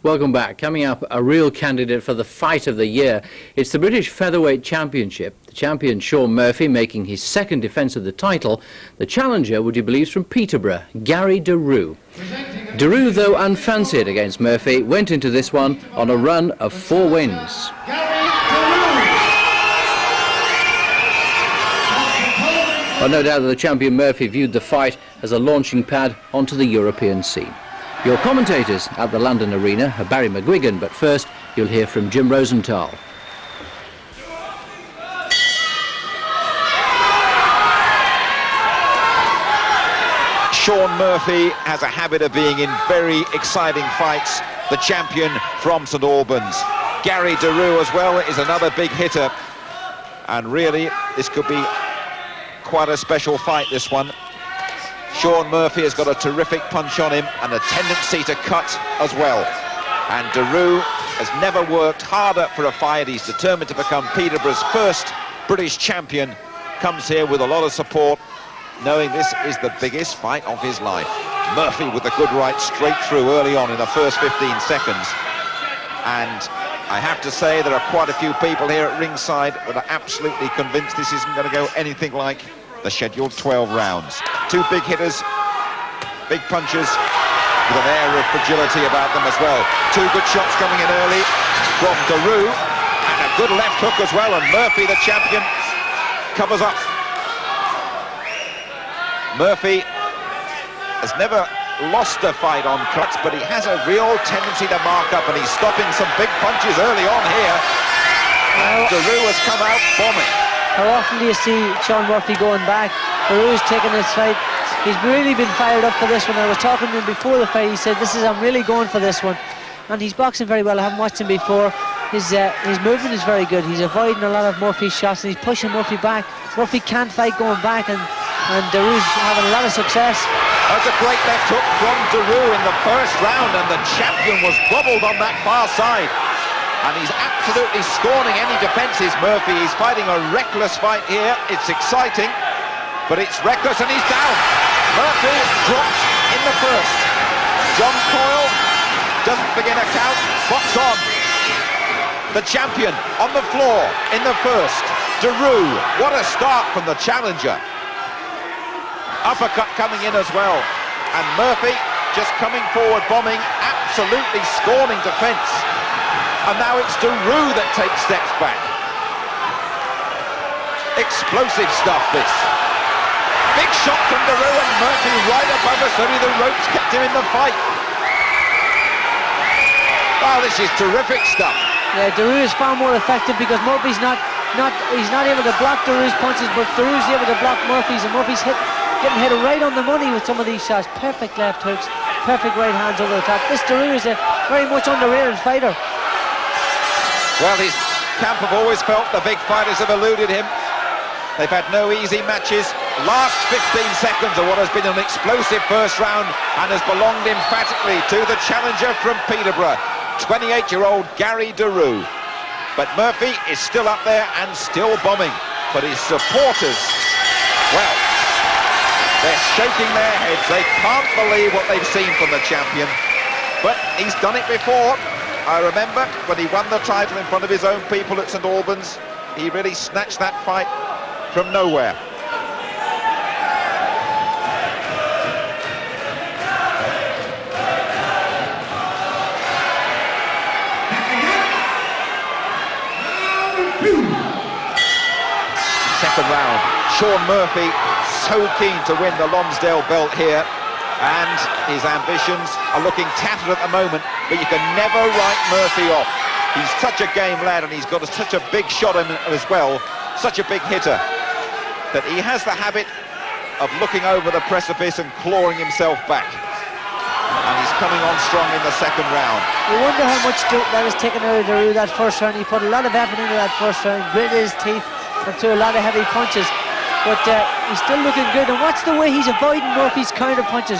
Welcome back. Coming up, a real candidate for the fight of the year. It's the British Featherweight Championship. The champion, Sean Murphy, making his second defence of the title. The challenger, would you believe, is from Peterborough, Gary de Roux. De Roux, though unfancied against Murphy, went into this one on a run of 4 wins. Well, no doubt that the champion Murphy viewed the fight as a launching pad onto the European scene. Your commentators at the London Arena are Barry McGuigan, but first you'll hear from Jim Rosenthal. Sean Murphy has a habit of being in very exciting fights, the champion from St Albans. Gary de Roux as well is another big hitter, and really this could be quite a special fight, this one. Sean Murphy has got a terrific punch on him and a tendency to cut as well. And de Roux has never worked harder for a fight. He's determined to become Peterborough's first British champion. Comes here with a lot of support, knowing this is the biggest fight of his life. Murphy with a good right straight through early on in the first 15 seconds. And I have to say there are quite a few people here at ringside that are absolutely convinced this isn't going to go anything like the scheduled 12 rounds. 2 big hitters, big punches, with an air of fragility about them as well. 2 good shots coming in early from de Roux, and a good left hook as well, and Murphy, the champion, covers up. Murphy has never lost a fight on cuts, but he has a real tendency to mark up, and he's stopping some big punches early on here. And de Roux has come out bombing. How often do you see Sean Murphy going back? de Roux taking this fight. He's really been fired up for this one. I was talking to him before the fight. He said, I'm really going for this one. And he's boxing very well. I haven't watched him before. His movement is very good. He's avoiding a lot of Murphy's shots, and he's pushing Murphy back. Murphy can't fight going back, and de Roux's having a lot of success. That's a great left hook from de Roux in the first round, and the champion was wobbled on that far side. And he's absolutely scorning any defences, Murphy. He's fighting a reckless fight here. It's exciting, but it's reckless, and he's down. Murphy dropped in the first. John Coyle doesn't begin a count. Box on. The champion on the floor in the first. De Roux, what a start from the challenger. Uppercut coming in as well. And Murphy just coming forward, bombing, absolutely scorning defence. And now it's de Roux that takes steps back. Explosive stuff, this. Big shot from de Roux, and Murphy right above us. Only the ropes kept him in the fight. Wow, this is terrific stuff. Yeah, de Roux is far more effective because Murphy's he's not able to block de Roux's punches, but de Roux's able to block Murphy's, and Murphy's getting hit right on the money with some of these shots. Perfect left hooks, perfect right hands over the top. This de Roux is a very much underrated fighter. Well, his camp have always felt the big fighters have eluded him. They've had no easy matches. Last 15 seconds of what has been an explosive first round and has belonged emphatically to the challenger from Peterborough, 28-year-old Gary de Roux. But Murphy is still up there and still bombing. But his supporters, well, they're shaking their heads. They can't believe what they've seen from the champion. But he's done it before. I remember when he won the title in front of his own people at St Albans, he really snatched that fight from nowhere. Second round, Sean Murphy so keen to win the Lonsdale belt here, and his ambitions are looking tattered at the moment, but you can never write Murphy off. He's such a game lad, and he's got such a big shot in as well, such a big hitter, that he has the habit of looking over the precipice and clawing himself back. And he's coming on strong in the second round. You wonder how much that has taken out of de Roux that first round. He put a lot of effort into that first round, gritted his teeth and threw a lot of heavy punches. But he's still looking good, and watch the way he's avoiding Murphy's counter punches.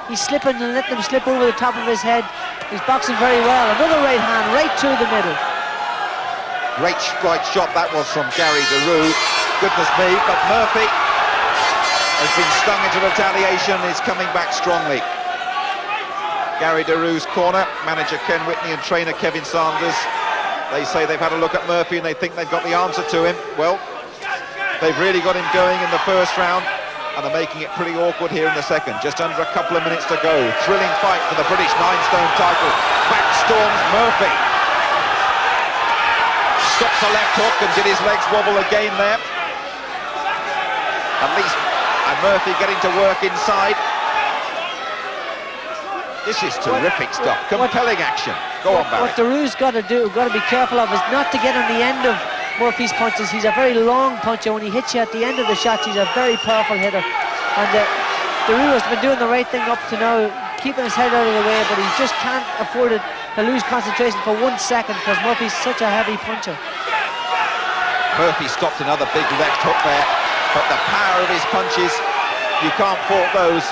He's slipping and letting them slip over the top of his head. He's boxing very well. Another right hand right through the middle. Great right shot that was from Gary de Roux. Goodness me, but Murphy has been stung into retaliation, is coming back strongly. Gary Daroux's corner, manager Ken Whitney and trainer Kevin Sanders. They say they've had a look at Murphy and they think they've got the answer to him. Well, they've really got him going in the first round and are making it pretty awkward here in the second. Just under a couple of minutes to go. Thrilling fight for the British 9-stone title. Back storms Murphy. Stops the left hook and did his legs wobble again there. At least, and Murphy getting to work inside. This is terrific stuff, compelling action. Go on, Barry. What Daroux's got to be careful of is not to get on the end of Murphy's punches. He's a very long puncher. When he hits you at the end of the shots, he's a very powerful hitter. And Daroux has been doing the right thing up to now, keeping his head out of the way, but he just can't afford to lose concentration for 1 second because Murphy's such a heavy puncher. Murphy stopped another big left hook there, but the power of his punches, you can't fault those.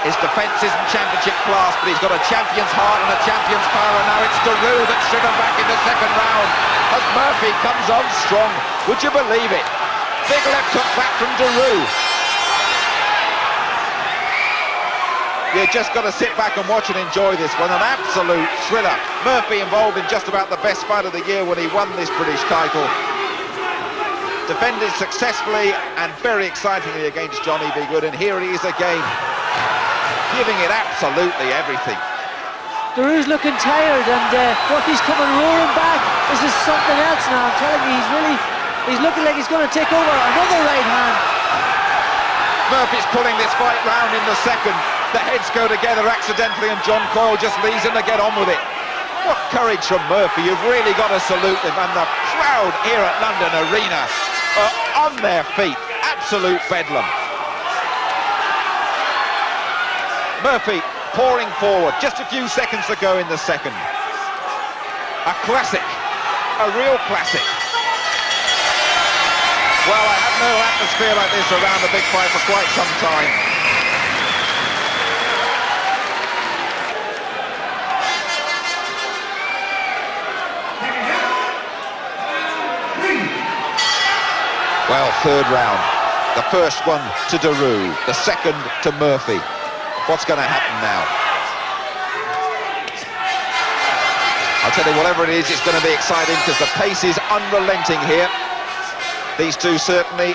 His defence isn't championship class, but he's got a champion's heart and a champion's power, and now it's Daroux that's driven back in the second round as Murphy comes on strong. Would you believe it? Big left hook back from Daroux. You just got to sit back and watch and enjoy this one, an absolute thriller. Murphy involved in just about the best fight of the year when he won this British title. Defended successfully and very excitingly against Johnny B. Good, and here he is again, giving it absolutely everything. Daroux's looking tired, and Murphy's coming roaring back. This is something else now. I'm telling you, he's looking like he's going to take over. Another right hand. Murphy's pulling this fight round in the second. The heads go together accidentally, and John Coyle just leaves him to get on with it. What courage from Murphy. You've really got to salute him, and the crowd here at London Arena are on their feet. Absolute bedlam. Murphy pouring forward, just a few seconds to go in the second. A classic, a real classic. Well, I have no atmosphere like this around a big fight for quite some time. Well, third round. The first one to Daroux, the second to Murphy. What's going to happen now? I'll tell you, whatever it is, it's going to be exciting because the pace is unrelenting here. These two certainly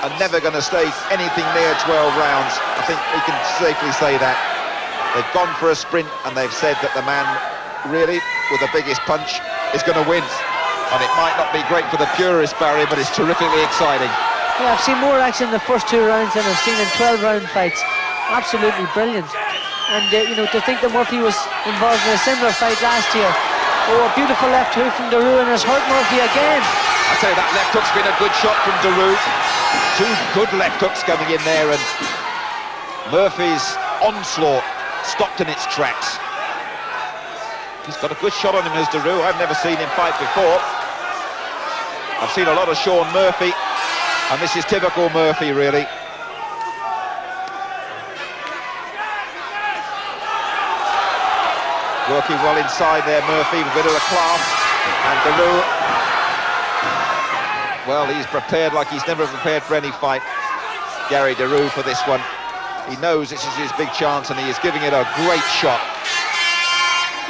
are never going to stay anything near 12 rounds. I think we can safely say that. They've gone for a sprint and they've said that the man really with the biggest punch is going to win. And it might not be great for the purists, Barry, but it's terrifically exciting. Yeah, I've seen more action in the first 2 rounds than I've seen in 12-round fights. Absolutely brilliant. And, you know, to think that Murphy was involved in a similar fight last year. Oh, a beautiful left hook from Daroux, and has hurt Murphy again. I tell you, that left hook's been a good shot from Daroux. 2 good left hooks coming in there, and Murphy's onslaught stopped in its tracks. He's got a good shot on him as Daroux. I've never seen him fight before. I've seen a lot of Sean Murphy, and this is typical Murphy, really. Working well inside there, Murphy, a bit of a class. And Daroux, well, he's prepared like he's never prepared for any fight, Gary Daroux, for this one. He knows this is his big chance, and he is giving it a great shot.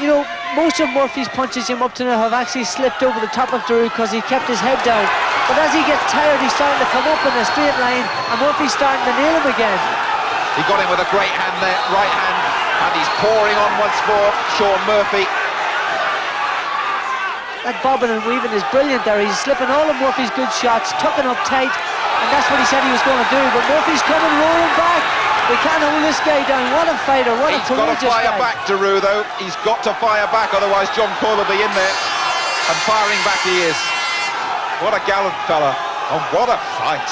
You know, most of Murphy's punches him up to now have actually slipped over the top of Daroux because he kept his head down. But as he gets tired, he's starting to come up in a straight line, and Murphy's starting to nail him again. He got him with a great hand there, right hand, and he's pouring on once more, Sean Murphy. That bobbing and weaving is brilliant there. He's slipping all of Murphy's good shots, tucking up tight, and that's what he said he was going to do. But Murphy's coming roaring back. They can't hold this guy down. What a fighter, what a courageous guy. He's got to fire back, Daroux, though. He's got to fire back, otherwise John Coyle will be in there. And firing back he is. What a gallant fella, and what a fight.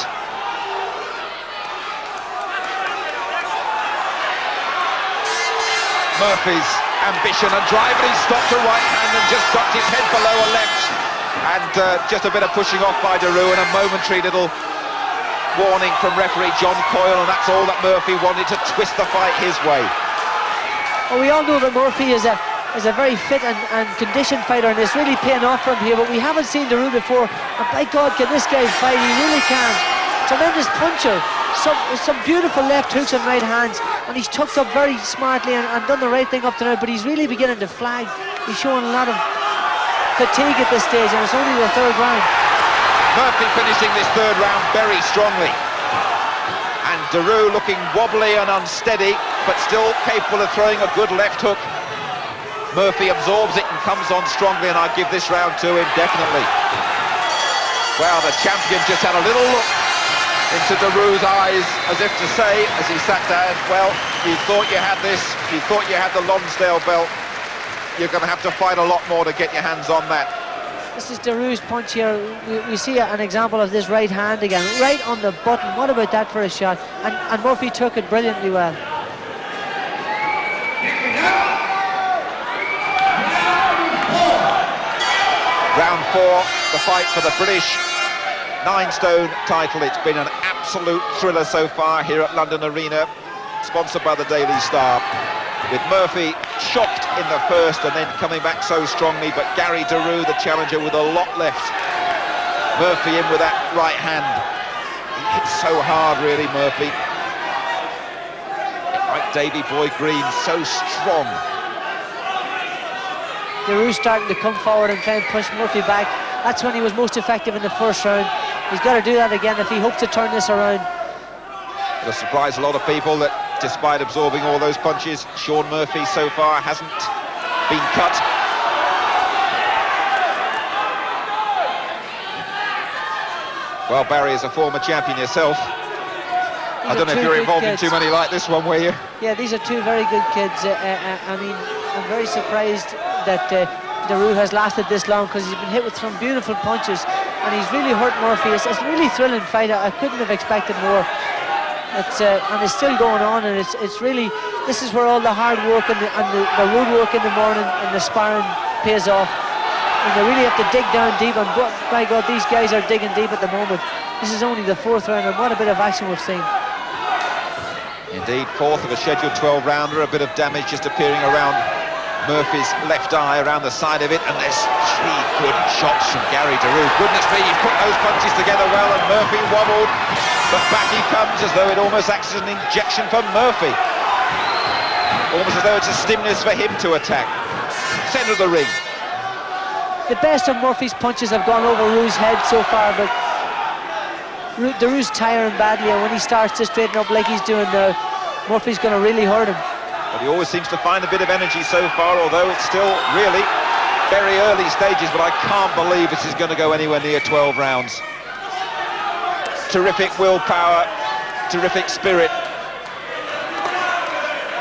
Murphy's ambition and drive, and he stopped a right hand and just got his head below a left. And just a bit of pushing off by Daroux, and a momentary little warning from referee John Coyle, and that's all that Murphy wanted, to twist the fight his way. Well, we all know that Murphy is a very fit and conditioned fighter, and it's really paying off for him here, but we haven't seen Daroux before, and by God, can this guy fight? He really can. tremendous puncher, some beautiful left hooks and right hands, and he's tucked up very smartly and done the right thing up to now, but he's really beginning to flag. He's showing a lot of fatigue at this stage, and it's only the third round. Murphy finishing this third round very strongly. And Roux looking wobbly and unsteady, but still capable of throwing a good left hook. Murphy absorbs it and comes on strongly, and I give this round to him, definitely. Well, the champion just had a little look into Roux's eyes, as if to say, as he sat down, well, you thought you had this, you thought you had the Lonsdale belt, you're going to have to fight a lot more to get your hands on that. This is Roux's punch here. We see an example of this right hand again, right on the button. What about that for a shot? And Murphy took it brilliantly well. Round 4, the fight for the British 9-stone title. It's been an absolute thriller so far here at London Arena, sponsored by the Daily Star, with Murphy shocked in the first and then coming back so strongly, but Gary Roux, the challenger, with a lot left. Murphy in with that right hand. He hits so hard, really, Murphy. Like Davy Boy Green, so strong. Roux starting to come forward and try and push Murphy back. That's when he was most effective in the first round. He's got to do that again if he hopes to turn this around. It'll surprise a lot of people that despite absorbing all those punches, Shaun Murphy so far hasn't been cut. Well, Barry, is a former champion yourself. I don't know if you're involved in too many like this one, were you? Yeah, these are two very good kids. I mean, I'm very surprised that Roux has lasted this long, because he's been hit with some beautiful punches and he's really hurt Murphy. It's a really thrilling fight. I couldn't have expected more. And it's still going on, and it's really, this is where all the hard work and the road work in the morning and the sparring pays off. And they really have to dig down deep, and by God, these guys are digging deep at the moment. This is only the 4th round, and what a bit of action we've seen. Indeed, 4th of a scheduled 12-rounder, a bit of damage just appearing around Murphy's left eye, around the side of it, and there's 3 good shots from Gary Roux. Goodness me, he put those punches together well, and Murphy wobbled, but back he comes as though it almost acts as an injection for Murphy. Almost as though it's a stimulus for him to attack. Centre of the ring. The best of Murphy's punches have gone over Roux's head so far, but Roux tiring badly, and when he starts to straighten up like he's doing now, Murphy's going to really hurt him. But he always seems to find a bit of energy so far, although it's still really very early stages, but I can't believe this is going to go anywhere near 12 rounds. Terrific willpower, terrific spirit.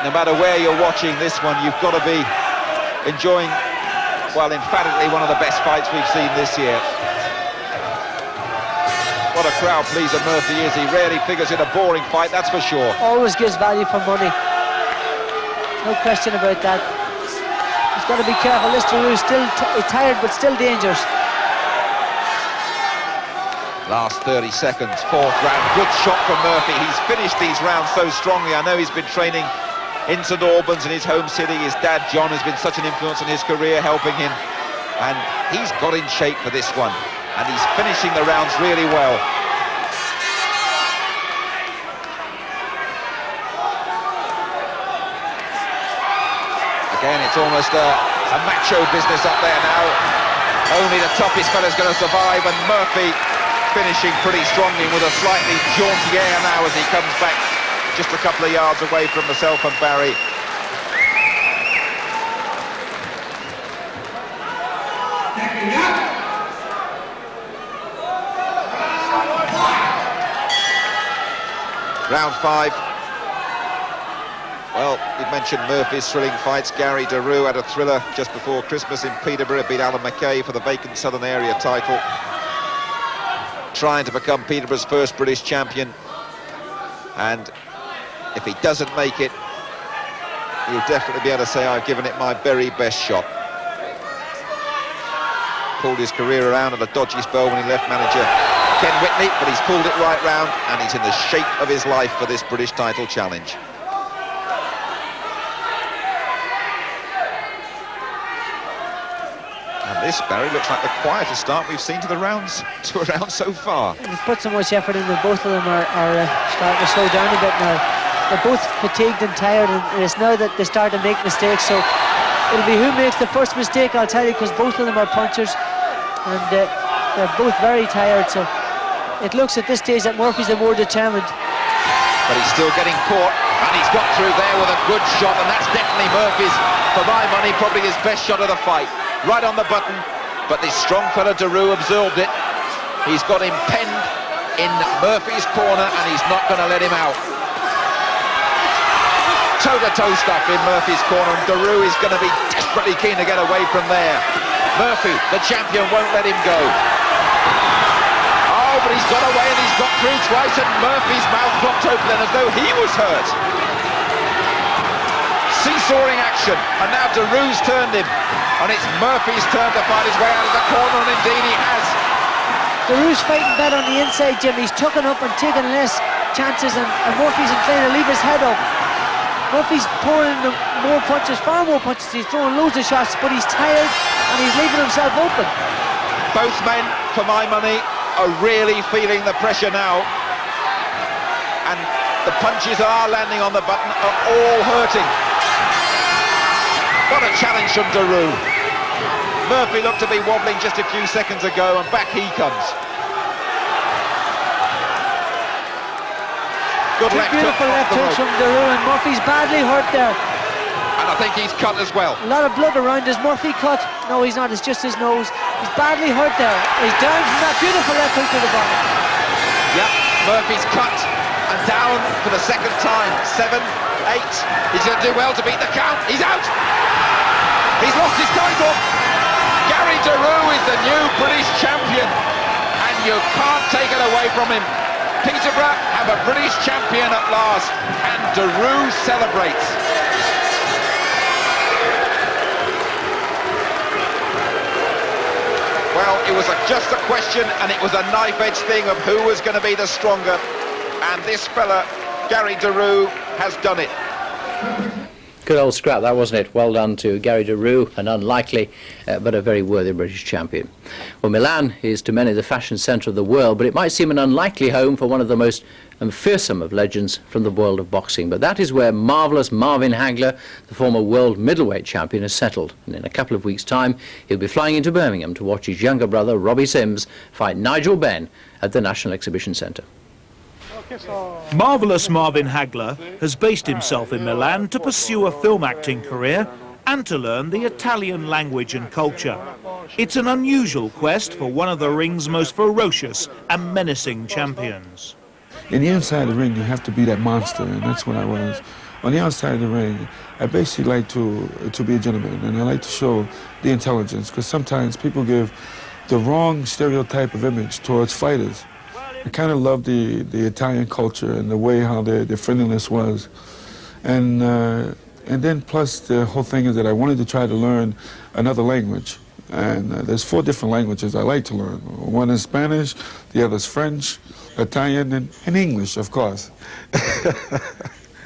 No matter where you're watching this one, you've got to be enjoying, well, emphatically one of the best fights we've seen this year. What a crowd pleaser Murphy is. He rarely figures in a boring fight, that's for sure. Always gives value for money. No question about that. He's got to be careful. Lister Roux still tired, but still dangerous. Last 30 seconds, 4th round. Good shot from Murphy. He's finished these rounds so strongly. I know he's been training in St Albans, in his home city. His dad, John, has been such an influence on his career, helping him. And he's got in shape for this one. And he's finishing the rounds really well. Again, it's almost a macho business up there now. Only the toughest fella's going to survive, and Murphy finishing pretty strongly with a slightly jaunty air now as he comes back just a couple of yards away from myself and Barry. Round 5. Well, you've mentioned Murphy's thrilling fights. Gary Roux had a thriller just before Christmas in Peterborough, beat Alan McKay for the vacant Southern Area title. Trying to become Peterborough's first British champion. And if he doesn't make it, he'll definitely be able to say, I've given it my very best shot. Pulled his career around at a dodgy spell when he left manager Ken Whitney, but he's pulled it right round, and he's in the shape of his life for this British title challenge. And this, Barry, looks like the quietest start we've seen to a round so far. They've put so much effort in that both of them are starting to slow down a bit now. They're both fatigued and tired, and it's now that they start to make mistakes. So it'll be who makes the first mistake, I'll tell you, because both of them are punchers, and they're both very tired. So it looks at this stage that Murphy's the more determined. But he's still getting caught, and he's got through there with a good shot, and that's definitely Murphy's, for my money, probably his best shot of the fight. Right on the button, but this strong fella Roux absorbed it. He's got him penned in Murphy's corner, and he's not going to let him out. Toe-to-toe stuff in Murphy's corner, and Roux is going to be desperately keen to get away from there. Murphy, the champion, won't let him go. Oh, but he's got away and he's got through twice, and Murphy's mouth popped open then as though he was hurt. Seesawing action, and now Roux's turned him, and it's Murphy's turn to find his way out of the corner, and indeed he has. Roux's fighting better on the inside, Jim. He's tucking up and taking less chances, and Murphy's inclined to leave his head up. Murphy's pouring in more punches, far more punches. He's throwing loads of shots, but he's tired and he's leaving himself open. Both men, for my money, are really feeling the pressure now, and the punches are landing on the button, are all hurting. What a challenge from Roux. Murphy looked to be wobbling just a few seconds ago, and back he comes. Good left hook. Beautiful left hooks from Roux, and Murphy's badly hurt there. And I think he's cut as well. A lot of blood around. Is Murphy cut? No, he's not. It's just his nose. He's badly hurt there. He's down from that beautiful left hook to the bottom. Yep, Murphy's cut and down for the second time. 7, 8. He's going to do well to beat the count. He's out. He's lost his title. Gary Roux is the new British champion, and you can't take it away from him. Peterborough have a British champion at last, and Roux celebrates. Well, it was just a question, and it was a knife-edge thing of who was going to be the stronger, and this fella, Gary Roux, has done it. Good old scrap, that, wasn't it? Well done to Gary Roux, an unlikely but a very worthy British champion. Well, Milan is to many the fashion centre of the world, but it might seem an unlikely home for one of the most fearsome of legends from the world of boxing. But that is where marvellous Marvin Hagler, the former world middleweight champion, has settled. And in a couple of weeks' time, he'll be flying into Birmingham to watch his younger brother, Robbie Sims, fight Nigel Benn at the National Exhibition Centre. Marvellous Marvin Hagler has based himself in Milan to pursue a film acting career and to learn the Italian language and culture. It's an unusual quest for one of the ring's most ferocious and menacing champions. In the inside of the ring, you have to be that monster, and that's what I was. On the outside of the ring, I basically like to be a gentleman, and I like to show the intelligence, because sometimes people give the wrong stereotype of image towards fighters. I kind of love the Italian culture and the way how their friendliness was. And then plus the whole thing is that I wanted to try to learn another language. And there's 4 different languages I like to learn. One is Spanish, the other is French, Italian, and English, of course.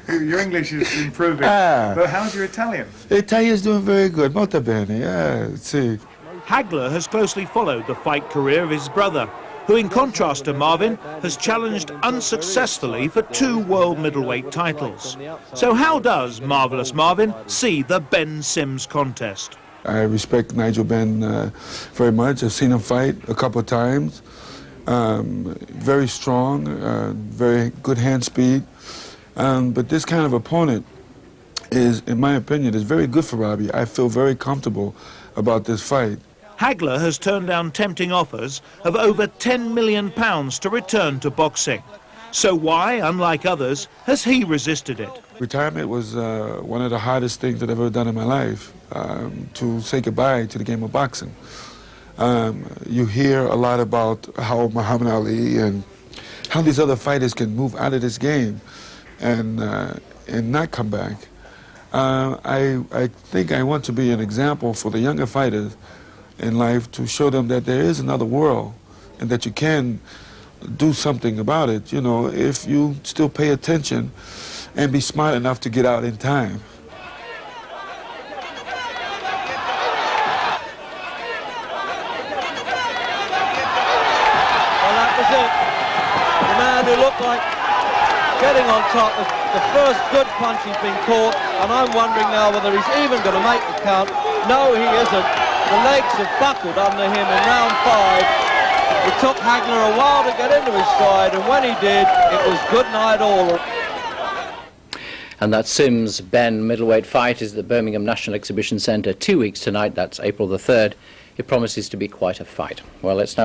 Your English is improving, but how's your Italian? Italian's doing very good, molto bene, yeah, see. Hagler has closely followed the fight career of his brother, who in contrast to Marvin has challenged unsuccessfully for 2 world middleweight titles. So how does Marvellous Marvin see the Ben Sims contest? I respect Nigel Benn very much. I've seen him fight a couple of times. Very strong, very good hand speed. But this kind of opponent is, in my opinion, is very good for Robbie. I feel very comfortable about this fight. Hagler has turned down tempting offers of over £10 million to return to boxing. So why, unlike others, has he resisted it? Retirement was one of the hardest things that I've ever done in my life, to say goodbye to the game of boxing. You hear a lot about how Muhammad Ali and how these other fighters can move out of this game and not come back. I think I want to be an example for the younger fighters in life, to show them that there is another world and that you can do something about it, you know, if you still pay attention and be smart enough to get out in time. man who looked like getting on top. The first good punch he's been caught, and I'm wondering now whether he's even going to make the count. No, he isn't. The legs have buckled under him in round 5. It took Hagler a while to get into his stride, and when he did, it was good night all. And that Sims-Ben middleweight fight is at the Birmingham National Exhibition Centre 2 weeks tonight. That's April the 3rd. It promises to be quite a fight. Well, let's now